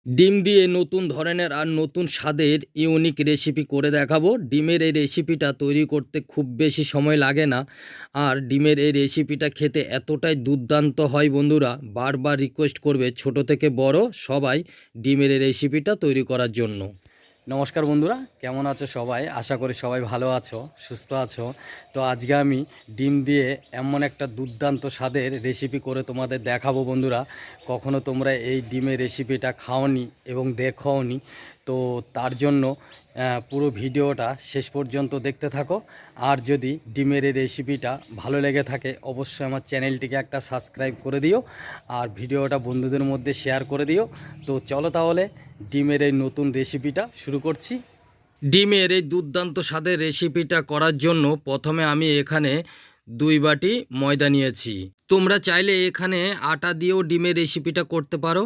ডিম দিয়ে নতুন ধরনের আর নতুন স্বাদের ইউনিক রেসিপি করে দেখাবো। ডিমের এই রেসিপিটা তৈরি করতে খুব বেশি সময় লাগে না। আর ডিমের এই রেসিপিটা খেতে এতটাই দুর্দান্ত হয় বন্ধুরা, বারবার রিকোয়েস্ট করবে ছোট থেকে বড় সবাই ডিমের এই রেসিপিটা তৈরি করার জন্য। নমস্কার বন্ধুরা, কেমন আছো সবাই? আশা করি সবাই ভালো আছো, সুস্থ আছো। তো আজকে আমি ডিম দিয়ে এমন একটা দুর্দান্ত স্বাদের রেসিপি করে তোমাদের দেখাবো বন্ধুরা। কখনো তোমরা এই ডিমের রেসিপিটা খাওনি এবং দেখোনি, তো তার জন্য পুরো ভিডিওটা শেষ পর্যন্ত দেখতে থাকো। আর যদি ডিমের এই রেসিপিটা ভালো লেগে থাকে অবশ্যই আমার চ্যানেলটিকে একটা সাবস্ক্রাইব করে দিও আর ভিডিওটা বন্ধুদের মধ্যে শেয়ার করে দিও। তো চলো তাহলে ডিমের এই নতুন রেসিপিটা শুরু করছি। ডিমের এই দুর্দান্ত স্বাদের রেসিপিটা করার জন্য প্রথমে আমি এখানে 2 বাটি ময়দা নিয়েছি। তোমরা চাইলে এখানে আটা দিয়েও ডিমের রেসিপিটা করতে পারো।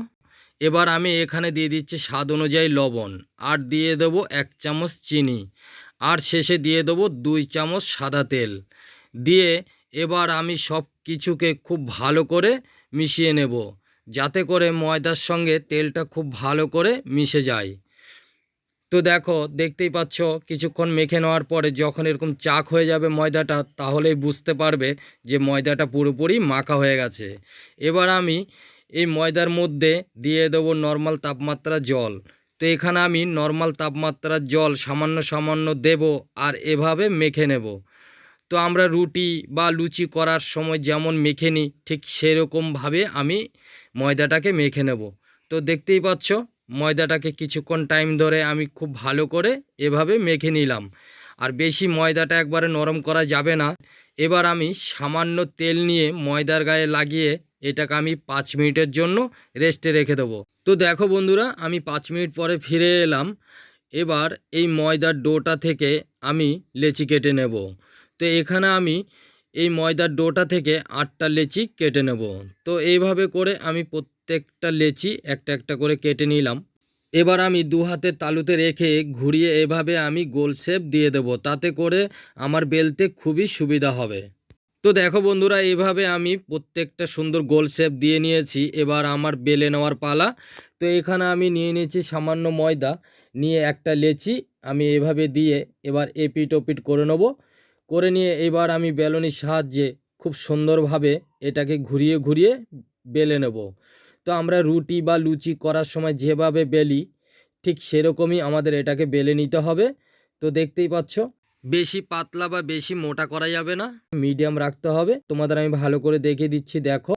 এবার আমি এখানে দিয়ে দিচ্ছি স্বাদ অনুযায়ী লবণ, আর দিয়ে দেবো 1 চামচ চিনি, আর শেষে দিয়ে দেবো 2 চামচ সাদা তেল দিয়ে এবার আমি সব কিছুকে খুব ভালো করে মিশিয়ে নেব, যাতে করে ময়দার সঙ্গে তেলটা খুব ভালো করে মিশে যায়। তো দেখো, দেখতেই পাচ্ছ কিছুক্ষণ মেখে নেওয়ার পরে যখন এরকম চাক হয়ে যাবে ময়দাটা, তাহলেই বুঝতে পারবে যে ময়দাটা পুরোপুরি মাখা হয়ে গেছে। এবার আমি এই ময়দার মধ্যে দিয়ে দেবো নর্মাল তাপমাত্রা জল। তো এখানে আমি নর্মাল তাপমাত্রার জল সামান্য সামান্য দেব আর এভাবে মেখে নেব। তো আমরা রুটি বা লুচি করার সময় যেমন মেখে নিই, ঠিক সেরকমভাবে আমি ময়দাটাকে মেখে নেব। তো দেখতেই পাচ্ছ ময়দাটাকে কিছুক্ষণ টাইম ধরে আমি খুব ভালো করে এভাবে মেখে নিলাম। আর বেশি ময়দাটা একবারে নরম করা যাবে না। এবার আমি সামান্য তেল নিয়ে ময়দার গায়ে লাগিয়ে এটাকে আমি 5 মিনিটের জন্য রেস্টে রেখে দেবো। তো দেখো বন্ধুরা, আমি 5 মিনিট পরে ফিরে এলাম। এবার এই ময়দার ডোটা থেকে আমি লেচি কেটে নেব। তো এখানে আমি এই ময়দার ডোটা থেকে 8টা লেচি কেটে নেব। তো এইভাবে করে আমি প্রত্যেকটা লেচি একটা একটা করে কেটে নিলাম। এবার আমি 2 হাতের তালুতে রেখে ঘুরিয়ে এভাবে আমি গোল শেপ দিয়ে দেব, তাতে করে আমার বেলতে খুবই সুবিধা হবে। তো দেখো বন্ধুরা, এইভাবে আমি প্রত্যেকটা সুন্দর গোল শেপ দিয়ে নিয়েছি। এবার আমার বেলে নেওয়ার পালা। তো এখানে আমি নিয়ে নিয়েছি সামান্য ময়দা, নিয়ে একটা লেচি আমি এভাবে দিয়ে এবার এপিট ওপিট করে নেব। করে নিয়ে এবার আমি বেলনির সাহায্যে খুব সুন্দরভাবে এটাকে ঘুরিয়ে ঘুরিয়ে বেলে নেব। তো আমরা রুটি বা লুচি করার সময় যেভাবে বেলি, ঠিক সেরকমই আমাদের এটাকে বেলে নিতে হবে। তো দেখতেই পাচ্ছ, বেশি পাতলা বা বেশি মোটা করা যাবে না, মিডিয়াম রাখতে হবে। তোমাদের আমি ভালো করে দেখিয়ে দিচ্ছি, দেখো।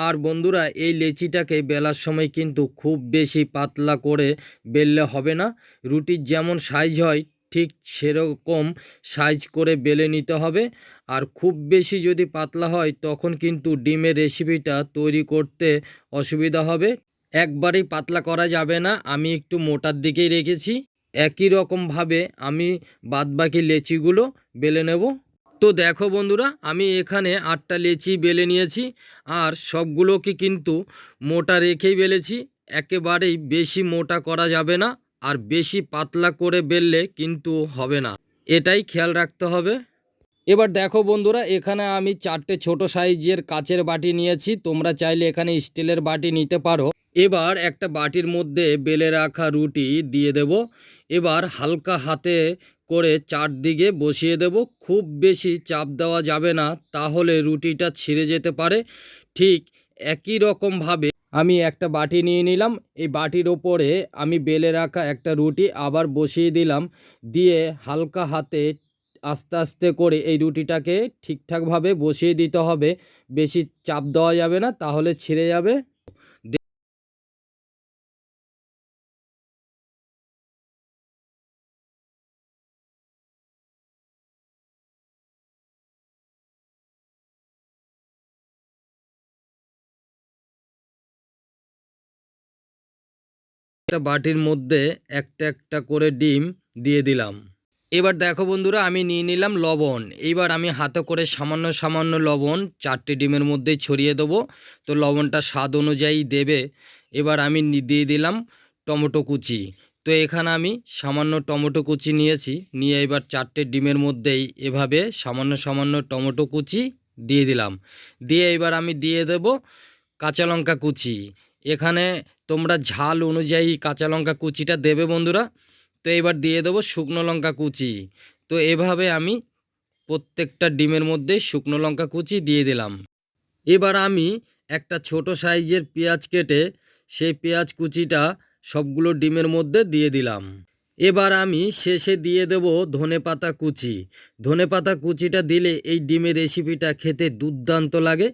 আর বন্ধুরা, এই লেচিটাকে বেলার সময় কিন্তু খুব বেশি পাতলা করে বেললে হবে না। রুটির যেমন সাইজ হয় ঠিক সেরকম সাইজ করে বেলে নিতে হবে। আর খুব বেশি যদি পাতলা হয় তখন কিন্তু ডিমের রেসিপিটা তৈরি করতে অসুবিধা হবে। একবারেই পাতলা করা যাবে না, আমি একটু মোটার দিকেই রেখেছি। একই রকমভাবে আমি বাদবাকি লেচিগুলো বেলে নেব। তো দেখো বন্ধুরা, আমি এখানে 8টা লেচি বেলে নিয়েছি। আর সবগুলোকে কিন্তু মোটা রেখেই বেলেছি। একেবারেই বেশি মোটা করা যাবে না, আর বেশি পাতলা করে বেললে কিন্তু হবে না, এটাই খেয়াল রাখতে হবে। এবার দেখো বন্ধুরা, এখানে আমি 4টে ছোট সাইজের কাচের বাটি নিয়েছি। তোমরা চাইলে এখানে স্টিলের বাটি নিতে পারো। এবার একটা বাটির মধ্যে বেলে রাখা রুটি দিয়ে দেব। এবার হালকা হাতে করে চারদিকে বসিয়ে দেব। খুব বেশি চাপ দেওয়া যাবে না, তাহলে রুটিটা ছিঁড়ে যেতে পারে। ঠিক একই রকমভাবে আমি একটা বাটি নিয়ে নিলাম। এই বাটির ওপরে আমি বেলে রাখা একটা রুটি আবার বসিয়ে দিলাম। দিয়ে হালকা হাতে আস্তে আস্তে করে এই রুটিটাকে ঠিকঠাকভাবে বসিয়ে দিতে হবে। বেশি চাপ দেওয়া যাবে না, তাহলে ছিঁড়ে যাবে। একটা বাটির মধ্যে একটা একটা করে ডিম দিয়ে দিলাম। এবার দেখো বন্ধুরা, আমি নিয়ে নিলাম লবণ। এইবার আমি হাতে করে সামান্য সামান্য লবণ 4টে ডিমের মধ্যেই ছড়িয়ে দেবো। তো লবণটা স্বাদ অনুযায়ী দেবে। এবার আমি দিয়ে দিলাম টমেটো কুচি। তো এখানে আমি সামান্য টমেটো কুচি নিয়েছি, নিয়ে এবার 4টে ডিমের মধ্যেই এভাবে সামান্য সামান্য টমেটো কুচি দিয়ে দিলাম। দিয়ে এবার আমি দিয়ে দেব কাঁচা লঙ্কা কুচি। এখানে তোমরা ঝাল অনুযায়ী কাঁচা লঙ্কা কুচিটা দেবে বন্ধুরা। তো এবার দিয়ে দেবো শুকনো লঙ্কা কুচি। তো এভাবে আমি প্রত্যেকটা ডিমের মধ্যে শুকনো লঙ্কা কুচি দিয়ে দিলাম। এবার আমি একটা ছোট সাইজের পেঁয়াজ কেটে সেই পেঁয়াজ কুচিটা সবগুলো ডিমের মধ্যে দিয়ে দিলাম। এবার আমি শেষে দিয়ে দেব ধনেপাতা কুচি। ধনেপাতা কুচিটা দিলে এই ডিমের রেসিপিটা খেতে দুর্দান্ত লাগে।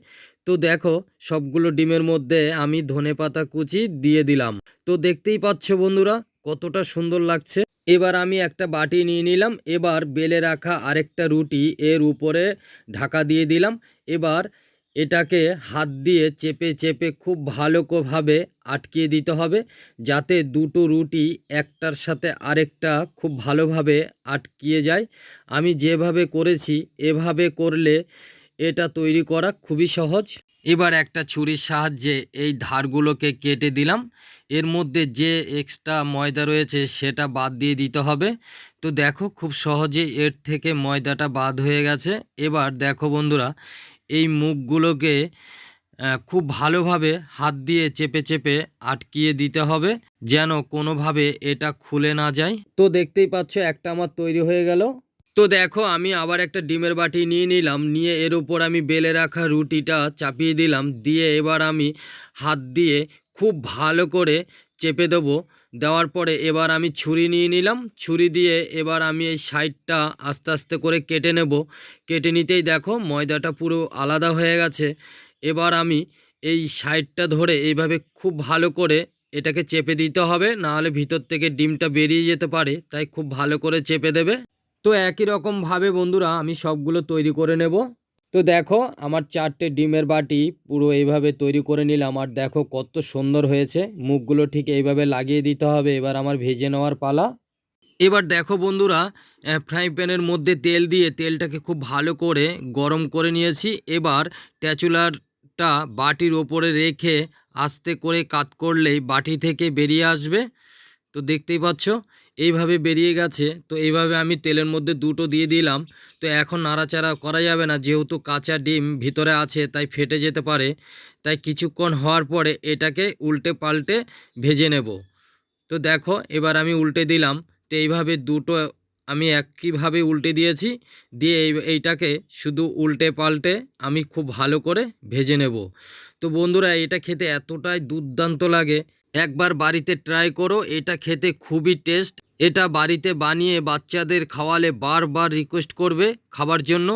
তো দেখো সবগুলো ডিমের মধ্যে আমি ধনেপাতা কুচি দিয়ে দিলাম। তো দেখতেই পাচ্ছ বন্ধুরা কতটা সুন্দর লাগছে। এবার আমি একটা বাটি নিয়ে নিলাম। এবার বেলে রাখা আরেকটা রুটি এর উপরে ঢাকা দিয়ে দিলাম। এবার এটাকে হাত দিয়ে চেপে চেপে খুব ভালোভাবে আটকিয়ে দিতে হবে, যাতে দুটো রুটি একটার সাথে আরেকটা খুব ভালোভাবে আটকিয়ে যায়। আমি যেভাবে করেছি এভাবে করলে এটা তৈরি করা খুবই সহজ। এবার একটা ছুরির সাহায্যে এই ধারগুলোকে কেটে দিলাম। এর মধ্যে যে এক্সট্রা ময়দা রয়েছে সেটা বাদ দিয়ে দিতে হবে। তো দেখো খুব সহজে এর থেকে ময়দাটা বাদ হয়ে গেছে। এবার দেখো বন্ধুরা এই মুখগুলোকে খুব ভালোভাবে হাত দিয়ে চেপে চেপে আটকিয়ে দিতে হবে, যেন কোনোভাবে এটা খুলে না যায়। তো দেখতেই পাচ্ছ একটা আমার তৈরি হয়ে গেল। তো দেখো আমি আবার একটা ডিমের বাটি নিয়ে নিলাম। নিয়ে এর উপর আমি বেলে রাখা রুটিটা চাপিয়ে দিলাম। দিয়ে এবার আমি হাত দিয়ে খুব ভালো করে চেপে দেবো। দেওয়ার পরে এবার আমি ছুরি নিয়ে নিলাম। ছুরি দিয়ে এবার আমি এই সাইডটা আস্তে আস্তে করে কেটে নেব। কেটে নিতেই দেখো ময়দাটা পুরো আলাদা হয়ে গেছে। এবার আমি এই সাইডটা ধরে এইভাবে খুব ভালো করে এটাকে চেপে দিতে হবে, নাহলে ভিতর থেকে ডিমটা বেরিয়ে যেতে পারে। তাই খুব ভালো করে চেপে দেবে। তো একই রকমভাবে বন্ধুরা আমি সবগুলো তৈরি করে নেব। তো দেখো আমার 4টে ডিমের বাটি পুরো এইভাবে তৈরি করে নিলাম। আর দেখো কত সুন্দর হয়েছে। মুখগুলো ঠিক এইভাবে লাগিয়ে দিতে হবে। এবার আমার ভেজে নেওয়ার পালা। এবার দেখো বন্ধুরা ফ্রাই প্যানের মধ্যে তেল দিয়ে তেলটাকে খুব ভালো করে গরম করে নিয়েছি। এবার স্প্যাচুলাটা বাটির ওপরে রেখে আস্তে করে কাত করলেই বাটি থেকে বেরিয়ে আসবে। তো দেখতেই পাচ্ছ এইভাবে বেরিয়ে গেছে। তো এইভাবে আমি তেলের মধ্যে দুটো দিয়ে দিলাম। তো এখন নাড়াচাড়া করা যাবে না, যেহেতু কাঁচা ডিম ভিতরে আছে তাই ফেটে যেতে পারে। তাই কিছুক্ষণ হওয়ার পরে এটাকে উল্টে পাল্টে ভেজে নেব। তো দেখো এবার আমি উল্টে দিলাম। তো এইভাবে দুটো আমি একইভাবে উল্টে দিয়েছি। দিয়ে এইটাকে শুধু উল্টে পাল্টে আমি খুব ভালো করে ভেজে নেব। তো বন্ধুরা এটা খেতে এতটাই দুর্দান্ত লাগে, একবার বাড়িতে ট্রাই করো। এটা খেতে খুবই টেস্ট। এটা বাড়িতে বানিয়ে বাচ্চাদের খাওয়ালে বারবার রিকোয়েস্ট করবে খাবার জন্য।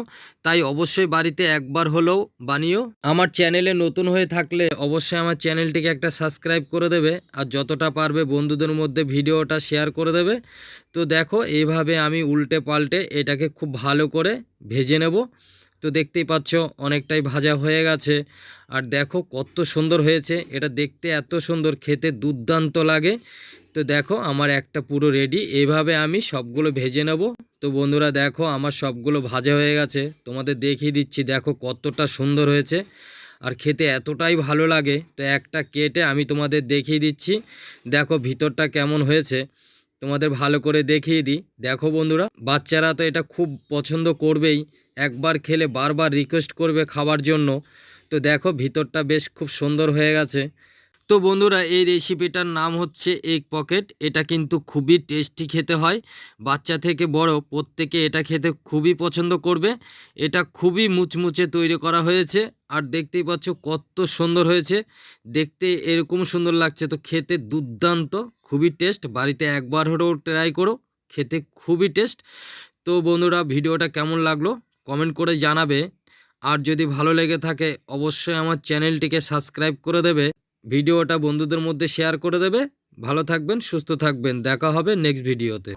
তাই অবশ্যই বাড়িতে একবার হলেও বানিও। আমার চ্যানেলে নতুন হয়ে থাকলে অবশ্যই আমার চ্যানেলটিকে একটা সাবস্ক্রাইব করে দেবে। আর যতটা পারবে বন্ধুদের মধ্যে ভিডিওটা শেয়ার করে দেবে। তো দেখো এইভাবে আমি উল্টে পাল্টে এটাকে খুব ভালো করে ভেজে নেব। তো দেখতেই পাচ্ছ অনেকটাই ভাজা হয়ে গেছে। আর দেখো কত সুন্দর হয়েছে। এটা দেখতে এত সুন্দর, খেতে দুর্দান্ত লাগে। তো দেখো আমার একটা পুরো রেডি। এইভাবে আমি সবগুলো ভেজে নেব। তো বন্ধুরা দেখো আমার সবগুলো ভাজা হয়ে গেছে। তোমাদের দেখিয়ে দিচ্ছি দেখো কতটা সুন্দর হয়েছে আর খেতে এতটাই ভালো লাগে। তো একটা কেটে আমি তোমাদের দেখিয়ে দিচ্ছি। দেখো ভিতরটা কেমন হয়েছে, তোমাদের ভালো করে দেখিয়ে দিই। দেখো বন্ধুরা বাচ্চারা তো এটা খুব পছন্দ করবেই, একবার খেলে বারবার রিকোয়েস্ট করবে খাবার জন্য। তো দেখো ভিতরটা বেশ খুব সুন্দর হয়ে গেছে। তো বন্ধুরা এই রেসিপিটার নাম হচ্ছে এগ পকেট। এটা কিন্তু খুবই টেস্টি খেতে হয়। বাচ্চা থেকে বড় প্রত্যেকে এটা খেতে খুবই পছন্দ করবে। এটা খুবই মুচমুচে তৈরি করা হয়েছে। আর দেখতেই পাচ্ছ কত সুন্দর হয়েছে, দেখতে এরকম সুন্দর লাগছে। তো খেতে দুর্দান্ত, খুবই টেস্ট। বাড়িতে একবার হলেও ট্রাই করো, খেতে খুবই টেস্ট। তো বন্ধুরা ভিডিওটা কেমন লাগলো কমেন্ট করে জানাবে। আর যদি ভালো লেগে থাকে অবশ্যই আমার চ্যানেলটিকে সাবস্ক্রাইব করে দেবে। ভিডিওটা বন্ধুদের মধ্যে শেয়ার করে দেবে। ভালো থাকবেন, সুস্থ থাকবেন। দেখা হবে নেক্সট ভিডিওতে।